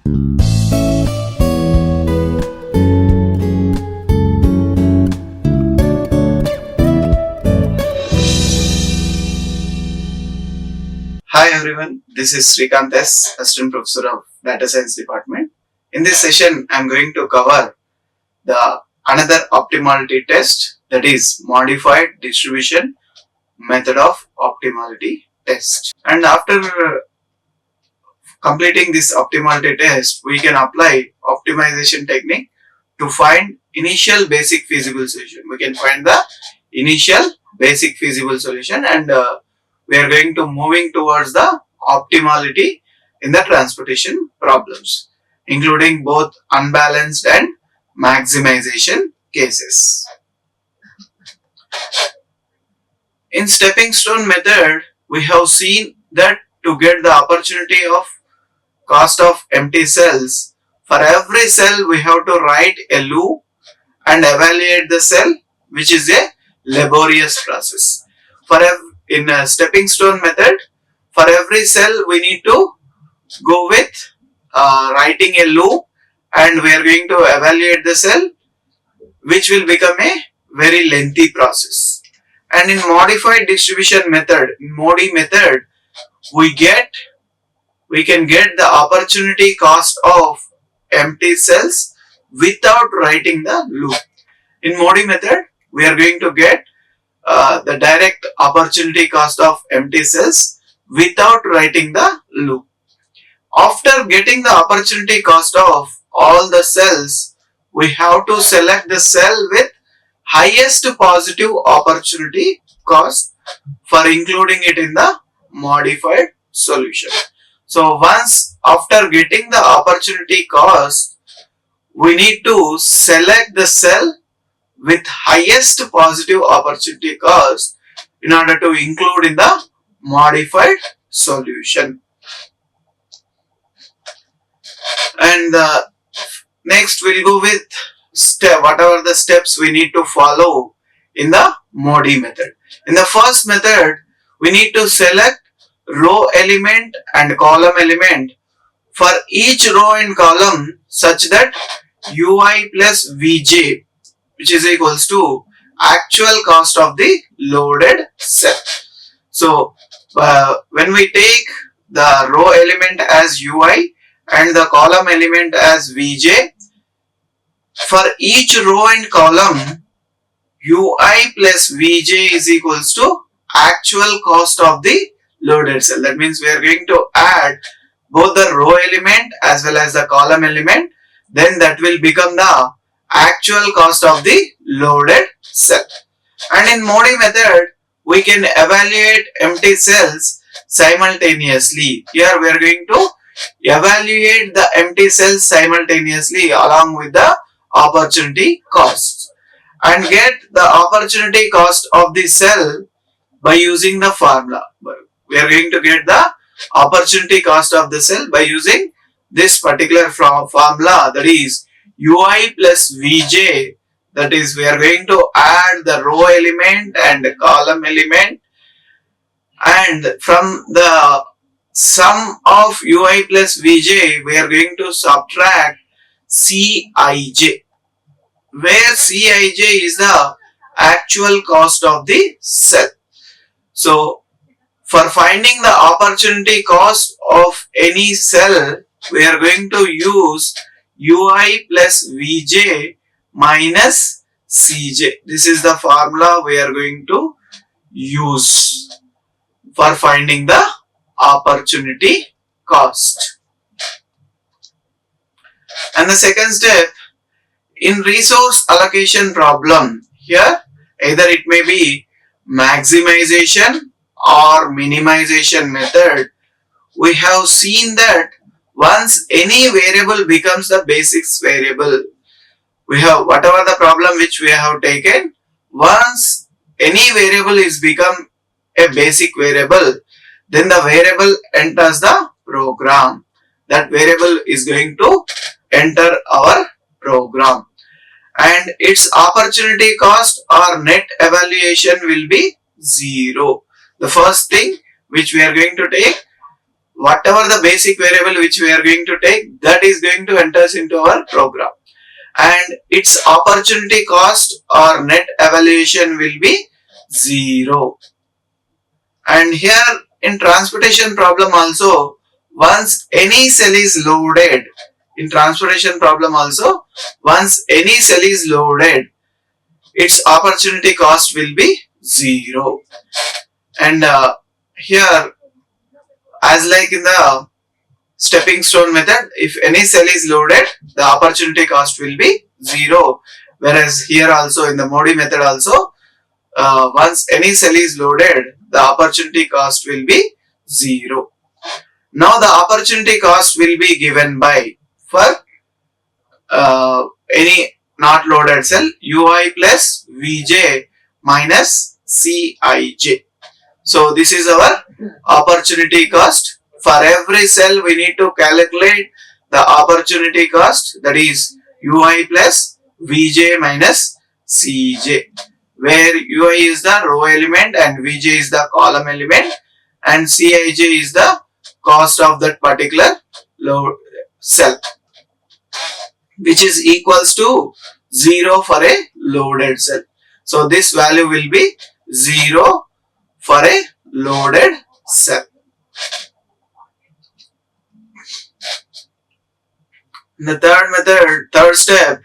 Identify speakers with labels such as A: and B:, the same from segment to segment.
A: Hi everyone, this is Srikanth, Assistant Professor of Data Science Department. In this session, I am going to cover the another optimality test, that is modified distribution method of optimality test. And after completing this optimality test, we can apply optimization technique to find initial basic feasible solution. We can find the initial basic feasible solution, and we are going to moving towards the optimality in the transportation problems, including both unbalanced and maximization cases. In stepping stone method, we have seen that to get the opportunity of cost of empty cells, for every cell we have to write a loop and evaluate the cell, which is a laborious process. In a stepping stone method, for every cell we need to go with writing a loop, and we are going to evaluate the cell, which will become a very lengthy process. And in modified distribution method, in MODI method, we can get the opportunity cost of empty cells without writing the loop. In MODI method, we are going to get the direct opportunity cost of empty cells without writing the loop. After getting the opportunity cost of all the cells, we have to select the cell with highest positive opportunity cost for including it in the modified solution. So once after getting the opportunity cost, we need to select the cell with highest positive opportunity cost in order to include in the modified solution. And next we'll go with whatever the steps we need to follow in the MODI method. In the first method, we need to select row element and column element for each row and column such that ui plus vj, which is equals to actual cost of the loaded cell. So when we take the row element as ui and the column element as vj, for each row and column, ui plus vj is equals to actual cost of the loaded cell. That means we are going to add both the row element as well as the column element, then that will become the actual cost of the loaded cell. And in MODI method, we can evaluate empty cells simultaneously. Here we are going to evaluate the empty cells simultaneously along with the opportunity costs and get the opportunity cost of the cell by using the formula. We are going to get the opportunity cost of the cell by using this particular formula, that is ui plus vj. That is, we are going to add the row element and the column element, and from the sum of ui plus vj we are going to subtract cij, where cij is the actual cost of the cell. So for finding the opportunity cost of any cell, we are going to use ui plus vj minus cj. This is the formula we are going to use for finding the opportunity cost. And the second step, in resource allocation problem, here either it may be maximization or minimization method. We have seen that once any variable becomes the basics variable, we have whatever the problem which we have taken, once any variable is become a basic variable, then the variable enters the program. That variable is going to enter our program, and its opportunity cost or net evaluation will be 0. The first thing which we are going to take, whatever the basic variable which we are going to take, that is going to enter into our program, and its opportunity cost or net evaluation will be 0. And here in transportation problem also, once any cell is loaded, in transportation problem also, once any cell is loaded, its opportunity cost will be 0. And here, as like in the stepping stone method, if any cell is loaded, the opportunity cost will be 0. Whereas here also in the Modi method also, once any cell is loaded, the opportunity cost will be 0. Now the opportunity cost will be given by, for any not loaded cell, ui plus vj minus cij. So this is our opportunity cost. For every cell we need to calculate the opportunity cost, that is ui plus vj minus cj, where ui is the row element and vj is the column element and cij is the cost of that particular load cell, which is equals to 0 for a loaded cell. So this value will be 0 for a loaded cell. In the third method, third step,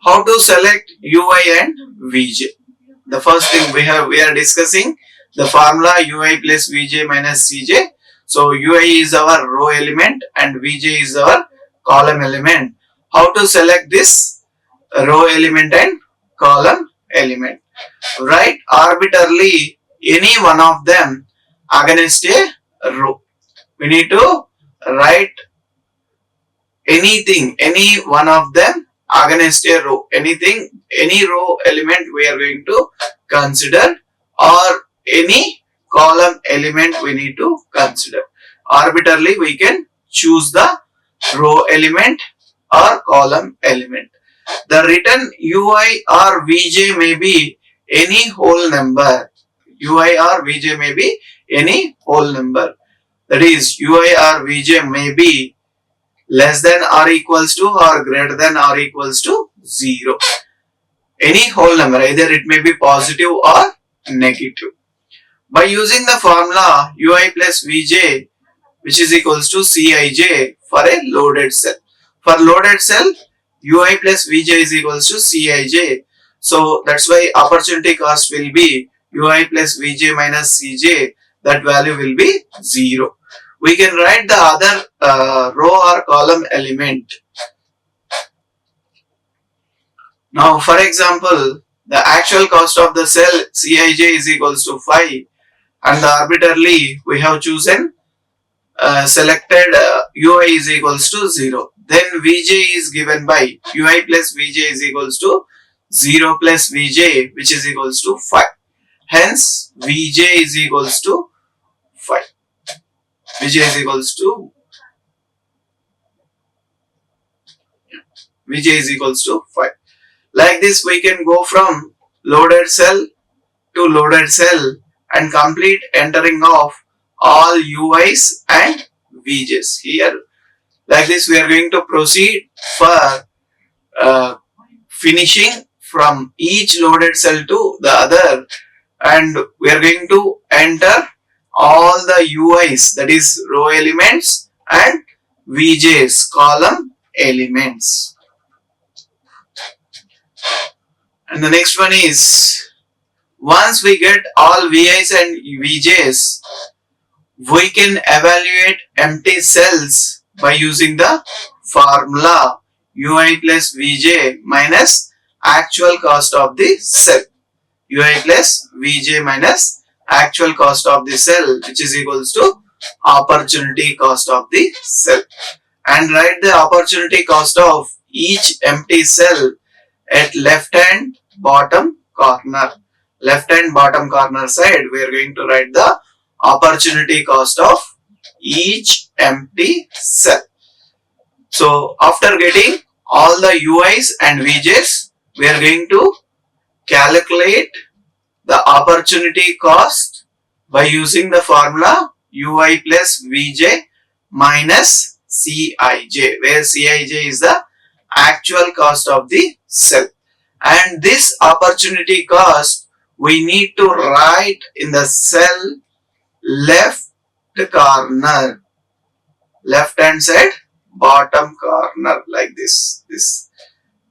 A: how to select ui and vj. The first thing we are discussing the formula ui plus vj minus cj. So ui is our row element and vj is our column element. How to select this row element and column element? Write arbitrarily any one of them against a row. We need to write anything, any one of them against a row. Anything, any row element we are going to consider, or any column element we need to consider. Arbitrarily we can choose the row element or column element. The written ui or vj may be any whole number. ui or vj may be any whole number. That is, ui or vj may be less than or equals to or greater than or equals to 0. Any whole number, either it may be positive or negative. By using the formula ui plus vj, which is equals to cij for a loaded cell. For loaded cell, ui plus vj is equals to cij. So that's why opportunity cost will be ui plus vj minus cj. That value will be 0. We can write the other row or column element. Now for example, the actual cost of the cell Cij is equals to 5, and arbitrarily we have chosen selected ui is equals to 0. Then vj is given by ui plus vj is equals to 0 plus vj, which is equals to 5. Hence vj is equals to 5. Vj is equals to Vj is equals to 5. Like this we can go from loaded cell to loaded cell and complete entering of all uis and vjs. Here like this we are going to proceed for finishing from each loaded cell to the other, and we are going to enter all the uis, that is row elements, and vjs, column elements. And the next one is, once we get all VIs and VJs, we can evaluate empty cells by using the formula UI plus VJ minus actual cost of the cell. UI plus VJ minus actual cost of the cell, which is equals to opportunity cost of the cell. And write the opportunity cost of each empty cell at left hand bottom corner. Left hand bottom corner side, we are going to write the opportunity cost of each empty cell. So after getting all the UIs and VJs, we are going to calculate the opportunity cost by using the formula UI plus VJ minus Cij, where Cij is the actual cost of the cell. And this opportunity cost we need to write in the cell left corner, left hand side bottom corner, like this.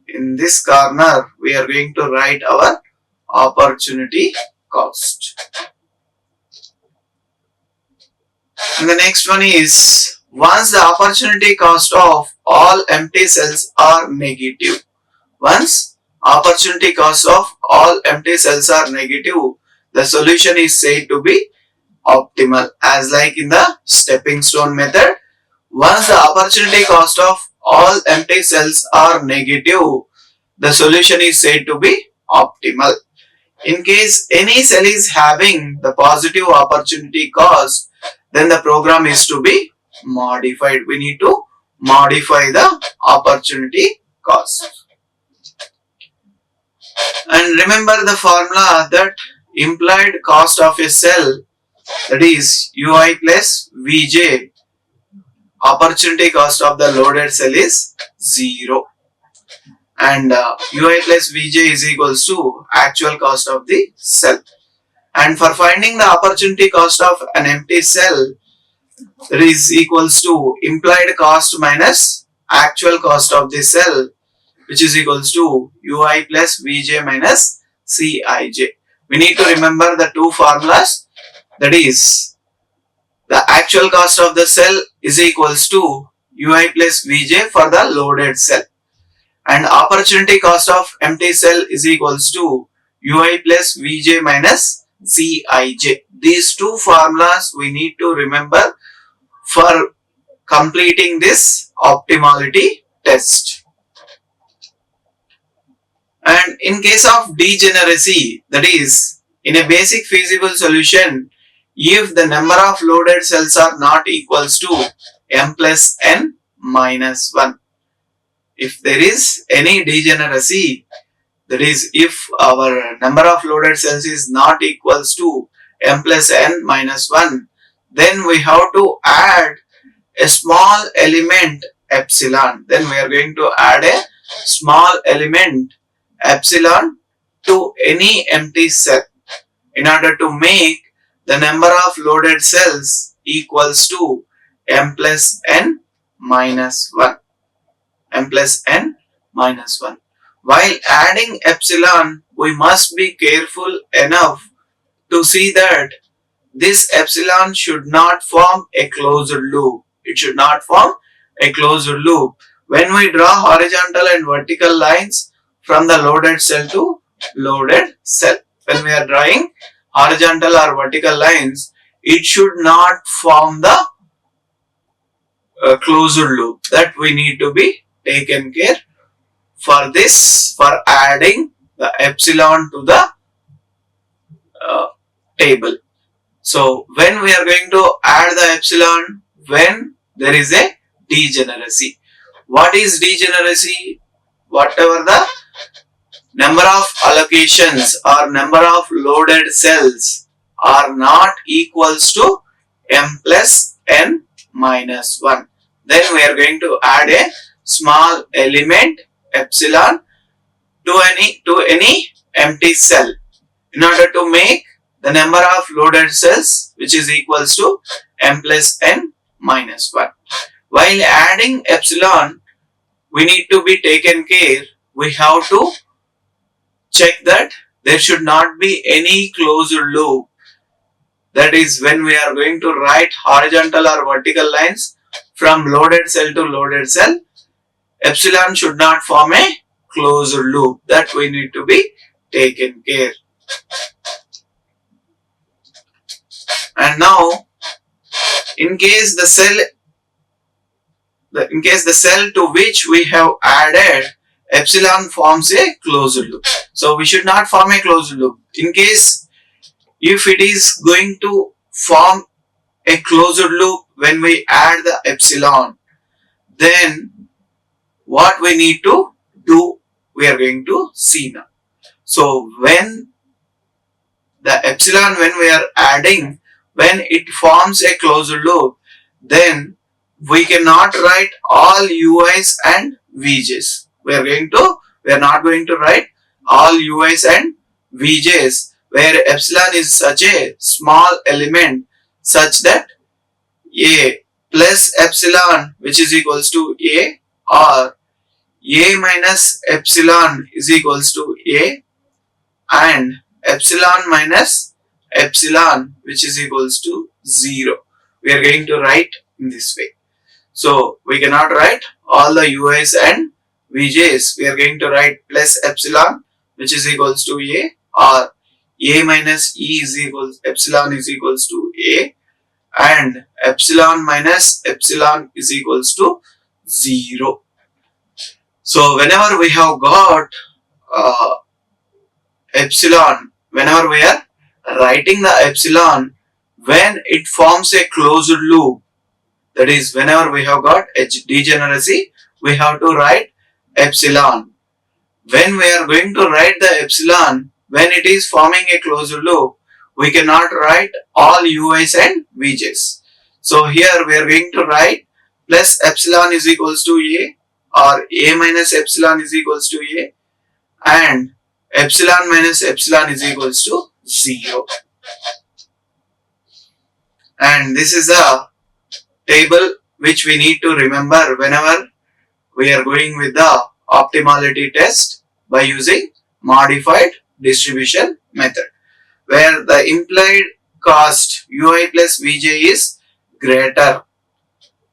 A: In this corner we are going to write our opportunity cost. And the next one is, once the opportunity cost of all empty cells are negative. Once opportunity cost of all empty cells are negative, the solution is said to be optimal. As like in the stepping stone method, once the opportunity cost of all empty cells are negative, the solution is said to be optimal. In case any cell is having the positive opportunity cost, then the program is to be modified. We need to modify the opportunity cost. And remember the formula that implied cost of a cell, that is UI plus Vj, opportunity cost of the loaded cell is 0. And UI plus Vj is equals to actual cost of the cell. And for finding the opportunity cost of an empty cell, that is equals to implied cost minus actual cost of the cell, which is equals to Ui plus Vj minus Cij. We need to remember the two formulas, that is the actual cost of the cell is equals to Ui plus Vj for the loaded cell, and opportunity cost of empty cell is equals to Ui plus Vj minus Cij. These two formulas we need to remember for completing this optimality test. And in case of degeneracy, that is in a basic feasible solution, if the number of loaded cells are not equals to m plus n minus 1, if there is any degeneracy, that is if our number of loaded cells is not equals to m plus n minus 1, then we have to add a small element epsilon. Then we are going to add a small element epsilon to any empty cell in order to make the number of loaded cells equals to m plus n minus 1. M plus n minus 1. While adding epsilon, we must be careful enough to see that this epsilon should not form a closed loop. It should not form a closed loop. When we draw horizontal and vertical lines from the loaded cell to loaded cell, when we are drawing horizontal or vertical lines, it should not form the closed loop. That we need to be taken care for this, for adding the epsilon to the table. So when we are going to add the epsilon, when there is a degeneracy. What is degeneracy? Whatever the number of allocations or number of loaded cells are not equals to m plus n minus 1. Then we are going to add a small element epsilon to any empty cell in order to make the number of loaded cells which is equals to m plus n minus 1. While adding epsilon, we need to be taken care. We have to check that there should not be any closed loop. That is when we are going to write horizontal or vertical lines from loaded cell to loaded cell, epsilon should not form a closed loop. That we need to be taken care. And now, in case the cell to which we have added epsilon forms a closed loop, so we should not form a closed loop. In case if it is going to form a closed loop when we add the epsilon, then what we need to do, we are going to see now. So when the epsilon, when we are adding, when it forms a closed loop, then we cannot write all ui's and vj's. We are not going to write all ui's and vj's where epsilon is such a small element such that a plus epsilon which is equals to a, or a minus epsilon is equals to a, and epsilon minus epsilon which is equals to 0. We are going to write in this way. So we cannot write all the ui's and vj's. We are going to write plus epsilon which is equals to a, or a minus e is equals epsilon is equals to a, and epsilon minus epsilon is equals to 0. So whenever we have got uh, epsilon, whenever we are writing the epsilon, when it forms a closed loop, that is whenever we have got degeneracy, we have to write epsilon. When we are going to write the epsilon, when it is forming a closed loop, we cannot write all ui's and vj's. So here we are going to write plus epsilon is equals to a, or a minus epsilon is equals to a, and epsilon minus epsilon is equals to 0. And this is a table which we need to remember whenever we are going with the optimality test by using modified distribution method, where the implied cost ui plus vj is greater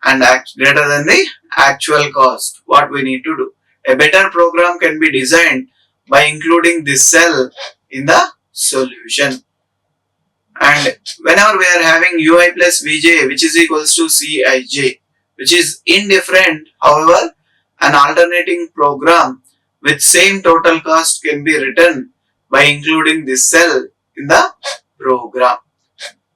A: and greater than the actual cost. What we need to do? A better program can be designed by including this cell in the solution. And whenever we are having ui plus vj which is equals to cij, which is indifferent, however, an alternating program with same total cost can be written by including this cell in the program.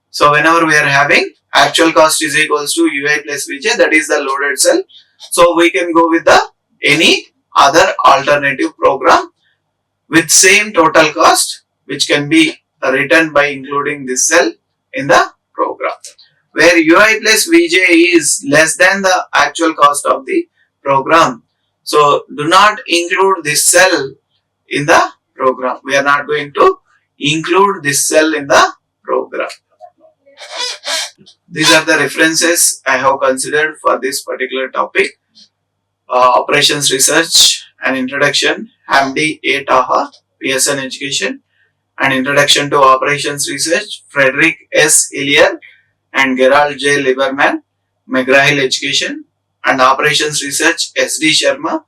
A: So whenever we are having actual cost is equals to ui plus vj, that is the loaded cell. So we can go with the any other alternative program with same total cost which can be written by including this cell in the program, where ui plus vj is less than the actual cost of the program. So do not include this cell in the program. We are not going to include this cell in the program. These are the references I have considered for this particular topic. Operations Research and Introduction, Hamdi A. Taha, PSN Education, and Introduction to Operations Research, Frederick S. Hillier and Gerald J. Lieberman, McGraw-Hill Education, and Operations Research, S.D. Sharma,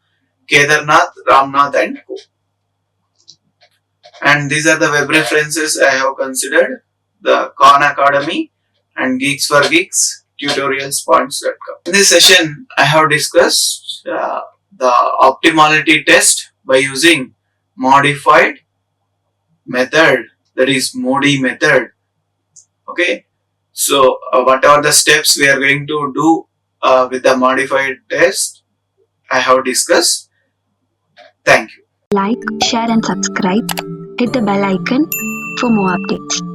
A: Kedarnath, Ramnath and Co. And these are the web references I have considered: the Khan Academy and Geeks for Geeks, tutorialspoints.com. In this session, I have discussed the optimality test by using modified method, that is MODI method. Okay, so what are the steps we are going to do with the modified test I have discussed. Thank you.
B: Like, share and subscribe. Hit the bell icon for more updates.